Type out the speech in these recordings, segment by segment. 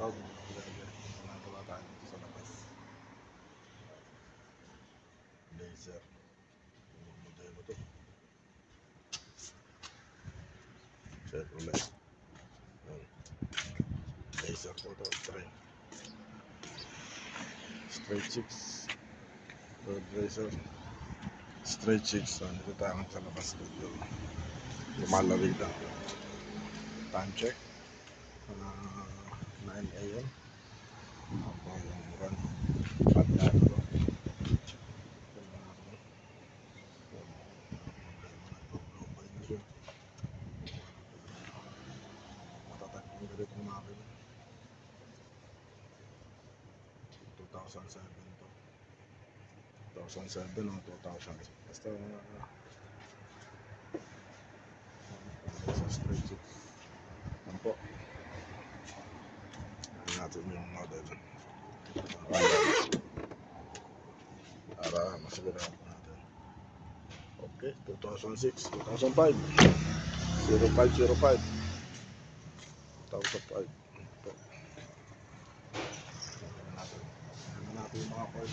Bago ginagawa tayo dito sa labas. Laser. Yung modelo to. Chevrolet. Laser po to. Straight 6. Road Racer. Straight 6. Dito tayo sa labas dito. Lumalawig lang. Time check. 9 AM. Ako yung run. Pagkado to. Matatag yung galit ng makina. 2007 to. 2007 o 2000. Basta sa straight 6. Yan po. Yan natin yung model. Para masigurado natin. Okay, 2006, 2005. 0505. 2005. Po. Yan natin yung mga coil.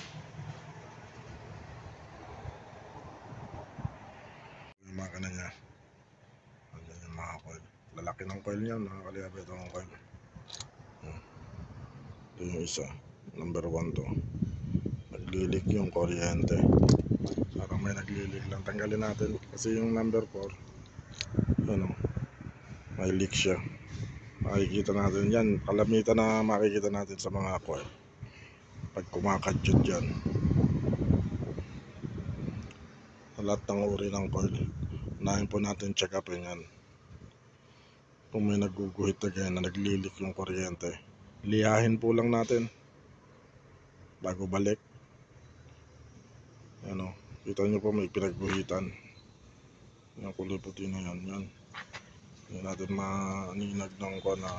Yung makina niya. Ayan yung mga coil. Lalaki ng coil niya, nakakaliabay ito ng coil. Ito yung isa. Number 1 to. Naglilik yung kuryente. Parang may naglilik lang. Tanggalin natin. Kasi yung number 4, ano, may leak siya. Makikita natin yan. Kalamitan na makikita natin sa mga coil. Pag kumakadyot yan. Sa lahat ng uri ng coil. Unahin po natin check upin yan. Kung may naguguhit again na naglilik yung kuryente, liyahin po lang natin bago balik. Ano, kita nyo po may pinagbuhitan. Yung kulay puti na yan. Yan. Hindi natin maninag ng ko na.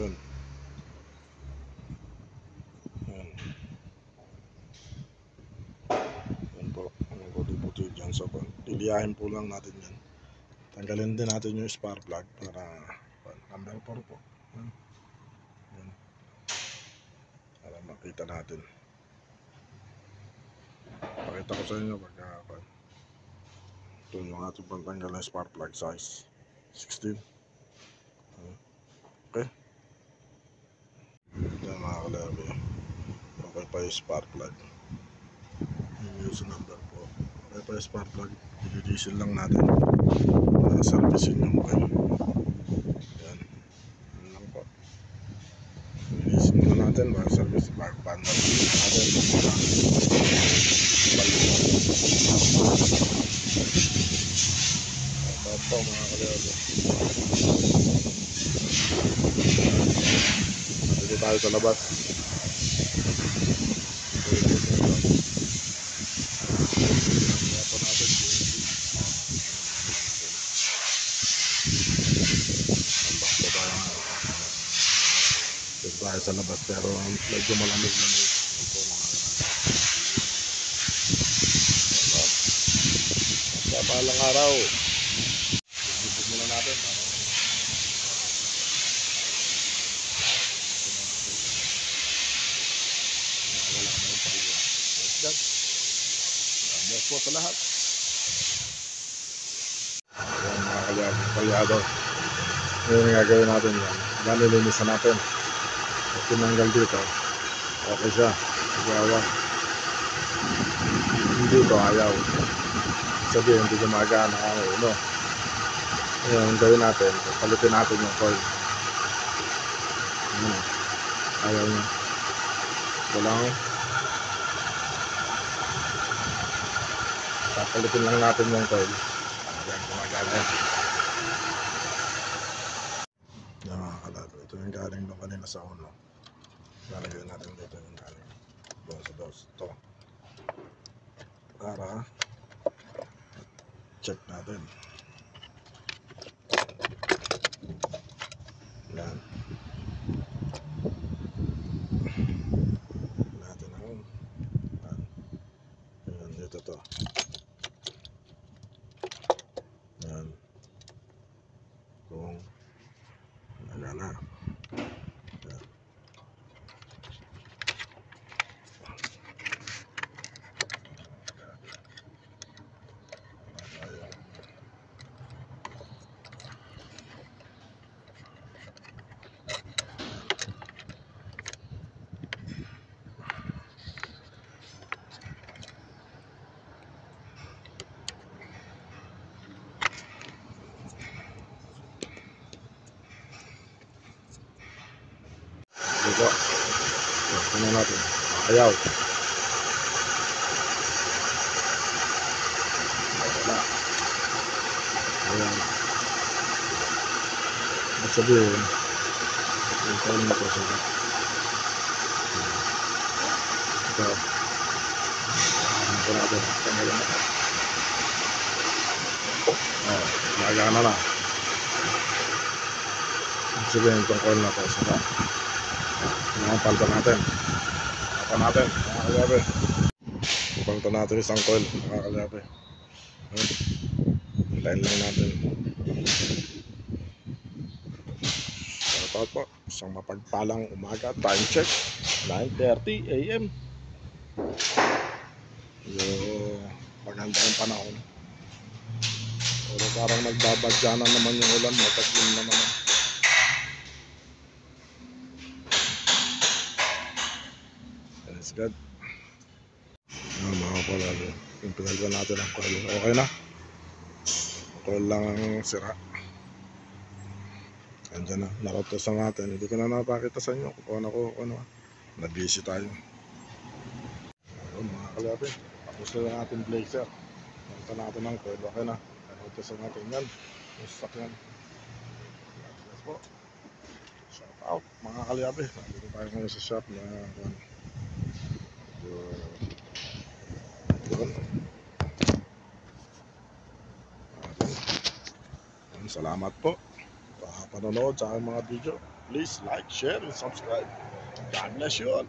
Yan. Yan. Yan po. Ang kulay puti dyan sa pan. Liliyahin po lang natin yan. Tanggalin din natin yung spark plug para number 4 po. Yan. Yan. Para makita natin. Pakita ko sa inyo pagka ito yung ating pantanggal ng spark plug size 16. Okay. Yan mga kalabi. Okay pa yung spark plug. Yung sa number 4. Okay pa yung spark plug. I-diesel lang natin. Para servicing yung oil. Yan. Yan lang po. I-diesel muna natin para service. Bago natin. Ito mga kalabi. Dito tayo sa labas. Dito tayo sa labas pero medyo malamig na ito mga sa balang araw. Dito muna natin. Bless po sa lahat. Ayan mga kalyado. Ngayon yung gagawin natin yan. Nalilinisan natin. At tinanggal dito. Okay siya. Agawa. Hindi ito ayaw. Sabihin hindi gumagana ang uno. Ngayon gawin natin. Palitin natin yung coil. Ayaw niya. Ito lang. Papalitin lang natin yung coil. Ayan, gumagana yan. Yan mga kalado. Ito yung galing doon kanina sa uno. Lalagay natin dito yung galing doon sa dos. Ito. Para check natin. Yan. Natin ang yan, dito to. Yan. Kung nagana. Ito. Ito natin. Ayaw. Wala. Ayan. At sabihin, yung kain na ito sarap. Ito. Ito natin. Ito na lang. Magana na. At sabihin, itong kain na ito sarap. Palta natin. Palta natin. Mga kalyabe. Palta natin isang coil. Mga kalyabe. Hintayin lang natin. Shoutout po. Isang mapagpalang umaga. Time check. 9:30 AM. Yung maganda yung panahon. Pero parang nagbabadya na naman yung ulan. Matagin na naman. That's good. Mga kalyabe. Yung pinagyan natin ang coil. Okay na. Coil lang ang sira. Andyan na, nakutosan natin. Hindi ko na napakita sa inyo kung ano. Na-busy tayo. Ayun mga kalyabe. Tapos na natin blazer. Nanta natin ng coil. Okay na. Nakutosan natin yan. Yung sasakyan. Yes po. Shout out mga kalyabe. Nandito tayo ngayon sa shop na yun. Salamat po sa panonood sa aking mga video. Please like, share, and subscribe. God bless you all.